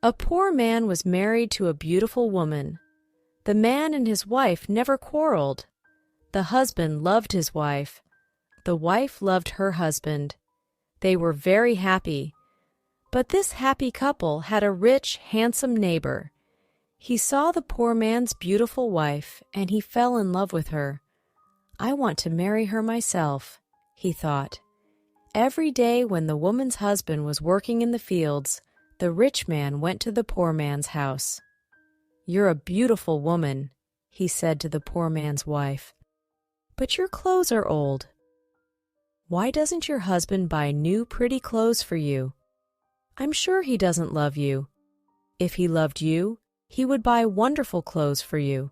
A poor man was married to a beautiful woman. The man and his wife never quarreled. The husband loved his wife. The wife loved her husband. They were very happy. But this happy couple had a rich, handsome neighbor. He saw the poor man's beautiful wife, and he fell in love with her. "I want to marry her myself," he thought. Every day when the woman's husband was working in the fields, the rich man went to the poor man's house. "You're a beautiful woman," he said to the poor man's wife. "But your clothes are old. Why doesn't your husband buy new pretty clothes for you? I'm sure he doesn't love you. If he loved you, he would buy wonderful clothes for you.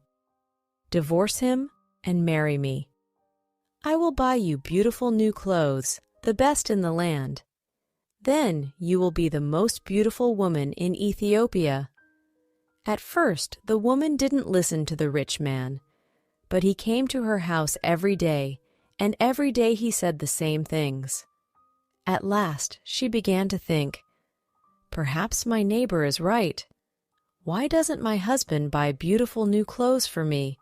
Divorce him and marry me. I will buy you beautiful new clothes, the best in the land. Then you will be the most beautiful woman in Ethiopia." At first, the woman didn't listen to the rich man, but he came to her house every day, and every day he said the same things. At last, she began to think, "Perhaps my neighbor is right. Why doesn't my husband buy beautiful new clothes for me?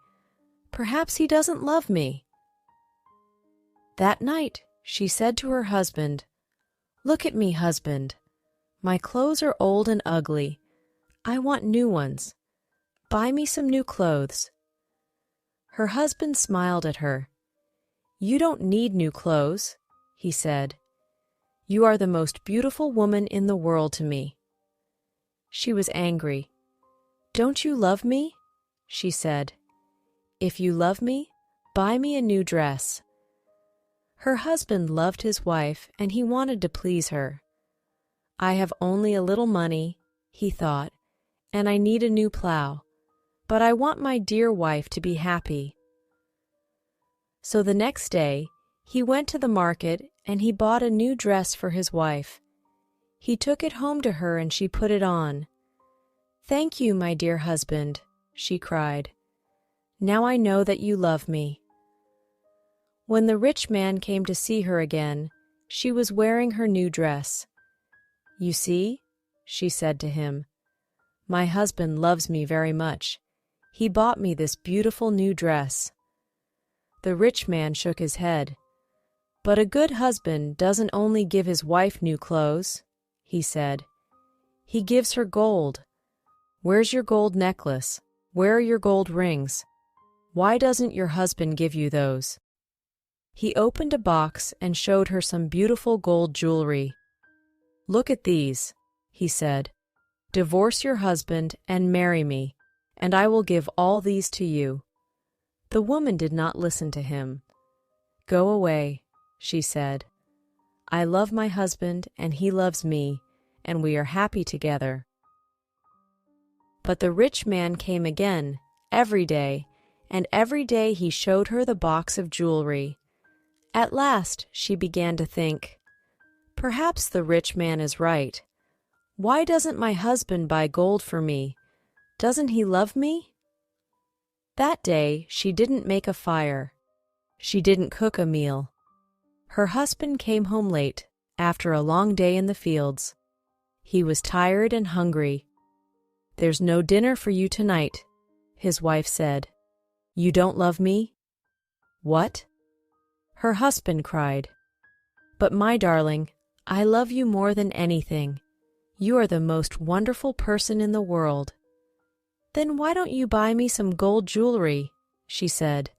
Perhaps he doesn't love me." That night, she said to her husband, "Look at me, husband. My clothes are old and ugly. I want new ones. Buy me some new clothes." Her husband smiled at her. "You don't need new clothes," he said. "You are the most beautiful woman in the world to me." She was angry. "Don't you love me?" she said. "If you love me, buy me a new dress." Her husband loved his wife, and he wanted to please her. "I have only a little money," he thought, "and I need a new plow, but I want my dear wife to be happy." So the next day, he went to the market and he bought a new dress for his wife. He took it home to her and she put it on. "Thank you, my dear husband," she cried. "Now I know that you love me." When the rich man came to see her again, she was wearing her new dress. "You see," she said to him, "my husband loves me very much. He bought me this beautiful new dress." The rich man shook his head. "But a good husband doesn't only give his wife new clothes," he said. "He gives her gold. Where's your gold necklace? Where are your gold rings? Why doesn't your husband give you those?" He opened a box and showed her some beautiful gold jewelry. "Look at these," he said. "Divorce your husband and marry me, and I will give all these to you." The woman did not listen to him. "Go away," she said. "I love my husband and he loves me, and we are happy together." But the rich man came again, every day, and every day he showed her the box of jewelry. At last she began to think, "Perhaps the rich man is right. Why doesn't my husband buy gold for me? Doesn't he love me?" That day she didn't make a fire. She didn't cook a meal. Her husband came home late, after a long day in the fields. He was tired and hungry. "There's no dinner for you tonight," his wife said. "You don't love me?" "What?" Her husband cried. "But my darling, I love you more than anything. You are the most wonderful person in the world." "Then why don't you buy me some gold jewelry?" she said.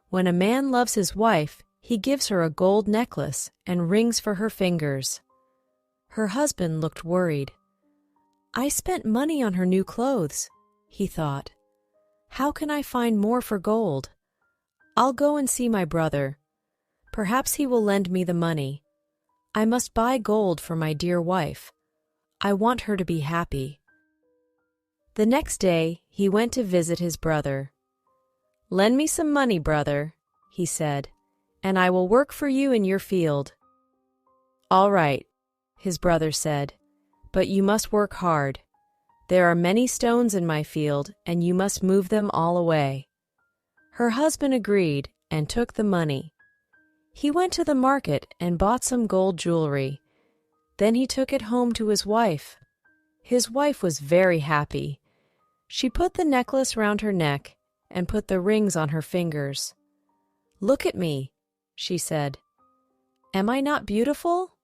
"When a man loves his wife, he gives her a gold necklace and rings for her fingers." Her husband looked worried. "I spent money on her new clothes," he thought. "How can I find more for gold? I'll go and see my brother. Perhaps he will lend me the money. I must buy gold for my dear wife. I want her to be happy." The next day, he went to visit his brother. "Lend me some money, brother," he said, "and I will work for you in your field." "All right," his brother said, "but you must work hard. There are many stones in my field, and you must move them all away." Her husband agreed and took the money. He went to the market and bought some gold jewelry. Then he took it home to his wife. His wife was very happy. She put the necklace round her neck and put the rings on her fingers. "Look at me," she said. "Am I not beautiful?"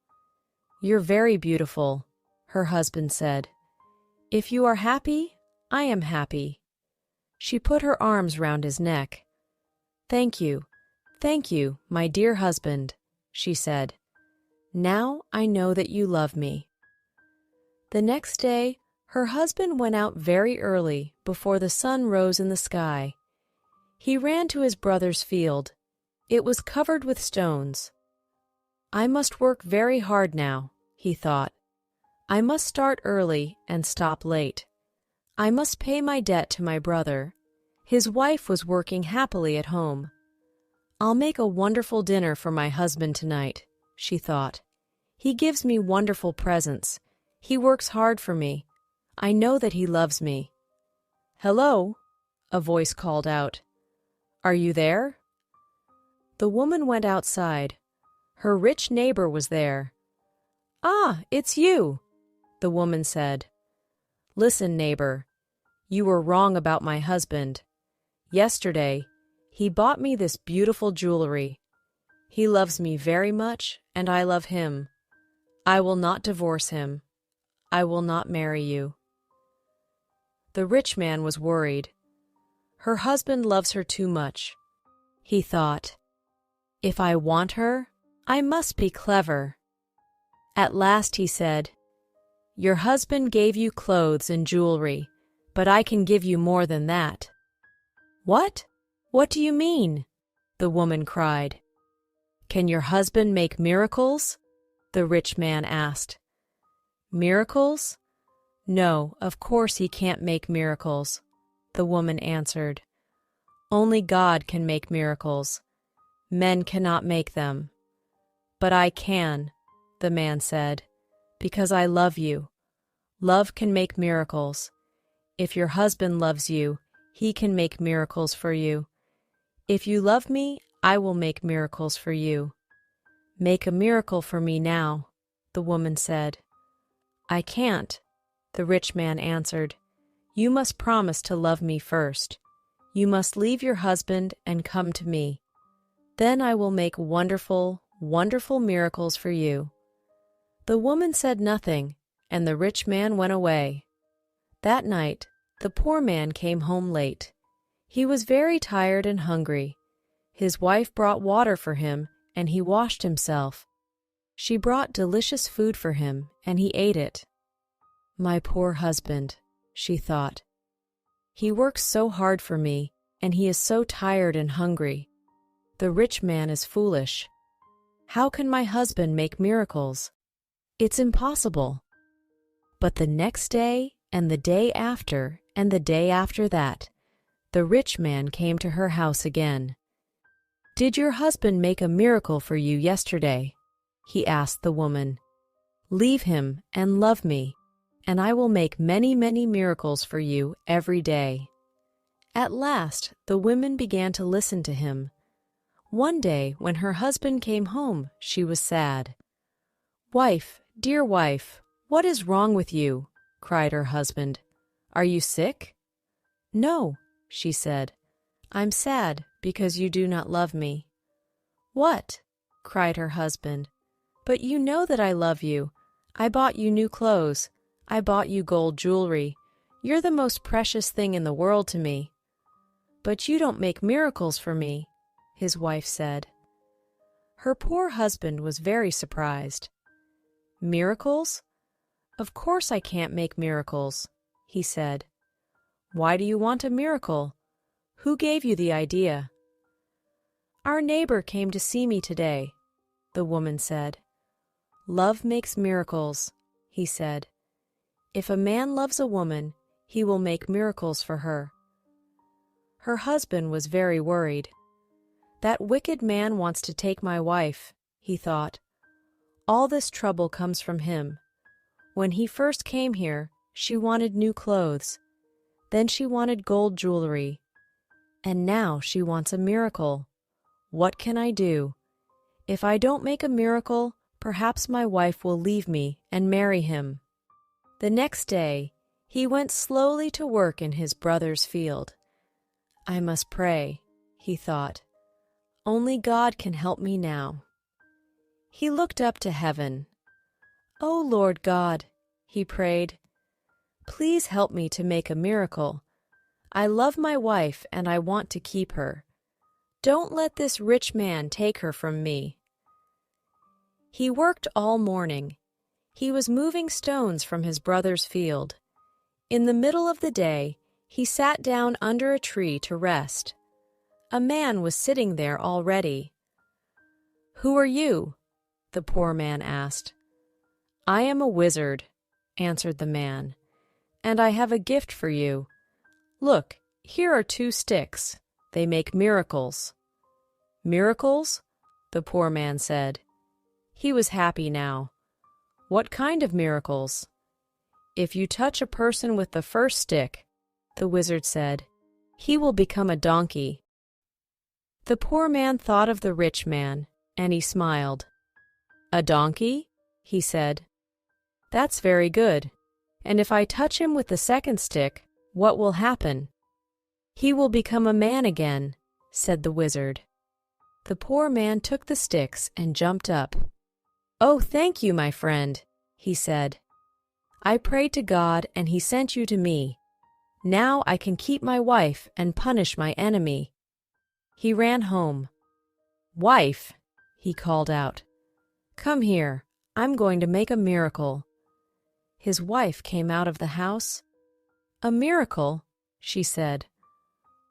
"You're very beautiful," her husband said. "If you are happy, I am happy." She put her arms round his neck. Thank you, my dear husband," she said. "Now I know that you love me." The next day, her husband went out very early before the sun rose in the sky. He ran to his brother's field. It was covered with stones. "I must work very hard now," he thought. "I must start early and stop late. I must pay my debt to my brother." His wife was working happily at home. "I'll make a wonderful dinner for my husband tonight," she thought. "He gives me wonderful presents. He works hard for me. I know that he loves me." "Hello," a voice called out. "Are you there?" The woman went outside. Her rich neighbor was there. "Ah, it's you," the woman said. "Listen, neighbor, you were wrong about my husband. Yesterday, he bought me this beautiful jewelry. He loves me very much, and I love him. I will not divorce him. I will not marry you." The rich man was worried. Her husband loves her too much. He thought, "If I want her, I must be clever." At last he said, "Your husband gave you clothes and jewelry, but I can give you more than that." "What? What do you mean?" the woman cried. "Can your husband make miracles?" the rich man asked. "Miracles? No, of course he can't make miracles," the woman answered. "Only God can make miracles. Men cannot make them." "But I can," the man said, "because I love you. Love can make miracles. If your husband loves you, he can make miracles for you. If you love me, I will make miracles for you." "Make a miracle for me now," the woman said. "I can't," the rich man answered. "You must promise to love me first. You must leave your husband and come to me. Then I will make wonderful, wonderful miracles for you." The woman said nothing, and the rich man went away. That night, the poor man came home late. He was very tired and hungry. His wife brought water for him, and he washed himself. She brought delicious food for him, and he ate it. "My poor husband," she thought. "He works so hard for me, and he is so tired and hungry. The rich man is foolish. How can my husband make miracles? It's impossible." But the next day, and the day after, and the day after that, the rich man came to her house again. "Did your husband make a miracle for you yesterday?" he asked the woman. "Leave him and love me, and I will make many, many miracles for you every day." At last, the women began to listen to him. One day, when her husband came home, she was sad. "Wife, dear wife, what is wrong with you?" cried her husband. "Are you sick?" "No," she said. "I'm sad because you do not love me." "What?" cried her husband. "But you know that I love you. I bought you new clothes. I bought you gold jewelry. You're the most precious thing in the world to me." "But you don't make miracles for me," his wife said. Her poor husband was very surprised. "Miracles? Of course I can't make miracles," he said. "Why do you want a miracle? Who gave you the idea?" "Our neighbor came to see me today," the woman said. "Love makes miracles," he said. "If a man loves a woman, he will make miracles for her." Her husband was very worried. "That wicked man wants to take my wife," he thought. "All this trouble comes from him. When he first came here, she wanted new clothes. Then she wanted gold jewelry. And now she wants a miracle. What can I do? If I don't make a miracle, perhaps my wife will leave me and marry him." The next day, he went slowly to work in his brother's field. I must pray, he thought. Only God can help me now. He looked up to heaven. "O Lord God," he prayed, "please help me to make a miracle. I love my wife and I want to keep her. Don't let this rich man take her from me." He worked all morning. He was moving stones from his brother's field. In the middle of the day, he sat down under a tree to rest. A man was sitting there already. "Who are you?" the poor man asked. "I am a wizard," answered the man, "and I have a gift for you. Look, here are 2 sticks. They make miracles." "Miracles?" the poor man said. He was happy now. "What kind of miracles?" "If you touch a person with the first stick," the wizard said, "he will become a donkey." The poor man thought of the rich man, and he smiled. "A donkey?" he said. "That's very good. And if I touch him with the second stick, what will happen?" "He will become a man again," said the wizard. The poor man took the sticks and jumped up. "Oh, thank you, my friend," he said. "I prayed to God and He sent you to me. Now I can keep my wife and punish my enemy." He ran home. "Wife," he called out, "come here. I'm going to make a miracle." His wife came out of the house. "A miracle?" she said.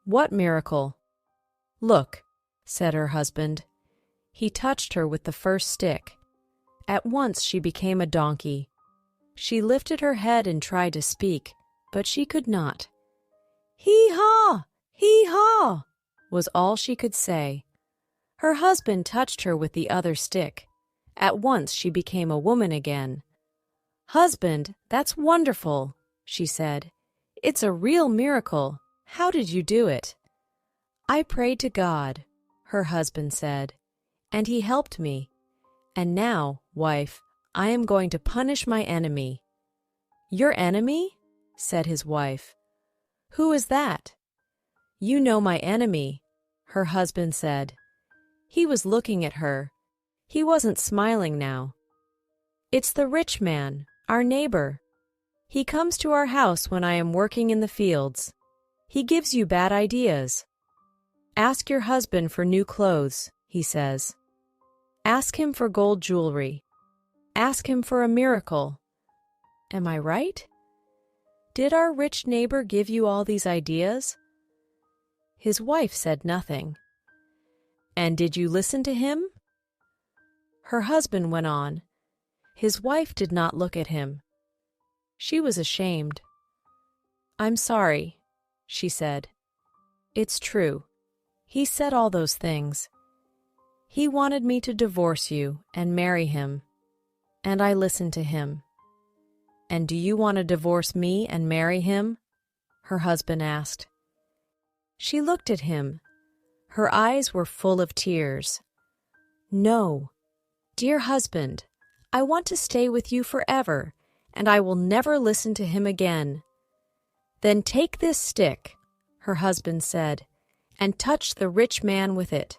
"What miracle?" "Look," said her husband. He touched her with the first stick. At once she became a donkey. She lifted her head and tried to speak, but she could not. "Hee-haw! Hee-haw!" was all she could say. Her husband touched her with the other stick. At once she became a woman again. "Husband, that's wonderful," she said. "It's a real miracle. How did you do it?" "I prayed to God," her husband said, "and He helped me. And now, wife, I am going to punish my enemy." "Your enemy?" said his wife. "Who is that?" "You know my enemy," her husband said. He was looking at her. He wasn't smiling now. "It's the rich man, our neighbor. He comes to our house when I am working in the fields. He gives you bad ideas. Ask your husband for new clothes, he says. Ask him for gold jewelry. Ask him for a miracle. Am I right? Did our rich neighbor give you all these ideas?" His wife said nothing. "And did you listen to him?" Her husband went on. His wife did not look at him. She was ashamed. "I'm sorry," she said. "It's true. He said all those things. He wanted me to divorce you and marry him, and I listened to him." "And do you want to divorce me and marry him?" her husband asked. She looked at him. Her eyes were full of tears. "No, dear husband, I want to stay with you forever, and I will never listen to him again." "Then take this stick," her husband said, "and touch the rich man with it."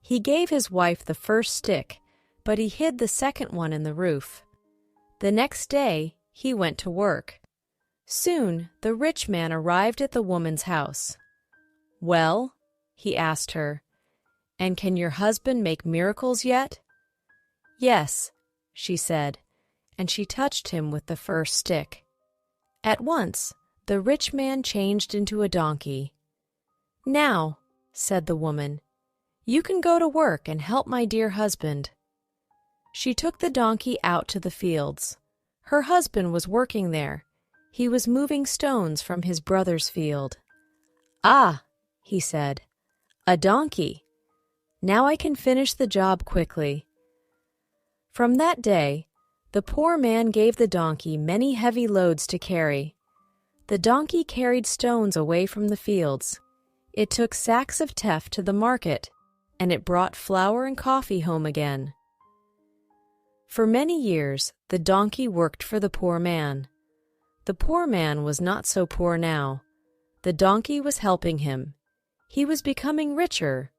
He gave his wife the first stick, but he hid the second one in the roof. The next day, he went to work. Soon, the rich man arrived at the woman's house. "Well," he asked her, "and can your husband make miracles yet?" "Yes," she said, and she touched him with the first stick. At once, the rich man changed into a donkey. "Now," said the woman, "you can go to work and help my dear husband." She took the donkey out to the fields. Her husband was working there. He was moving stones from his brother's field. "Ah," he said, "a donkey. Now I can finish the job quickly." From that day, the poor man gave the donkey many heavy loads to carry. The donkey carried stones away from the fields. It took sacks of teff to the market, and it brought flour and coffee home again. For many years, the donkey worked for the poor man. The poor man was not so poor now. The donkey was helping him. He was becoming richer.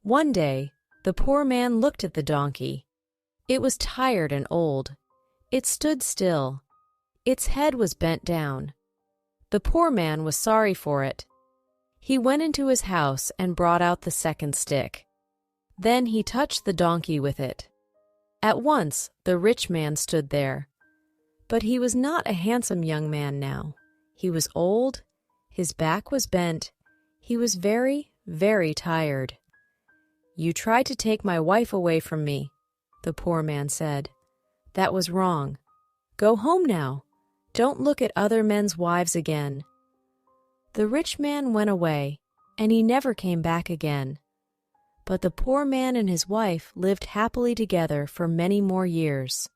One day, the poor man looked at the donkey. It was tired and old. It stood still. Its head was bent down. The poor man was sorry for it. He went into his house and brought out the second stick. Then he touched the donkey with it. At once the rich man stood there. But he was not a handsome young man now. He was old. His back was bent. He was very, very tired. "You tried to take my wife away from me," the poor man said. "That was wrong. Go home now. Don't look at other men's wives again." The rich man went away, and he never came back again. But the poor man and his wife lived happily together for many more years.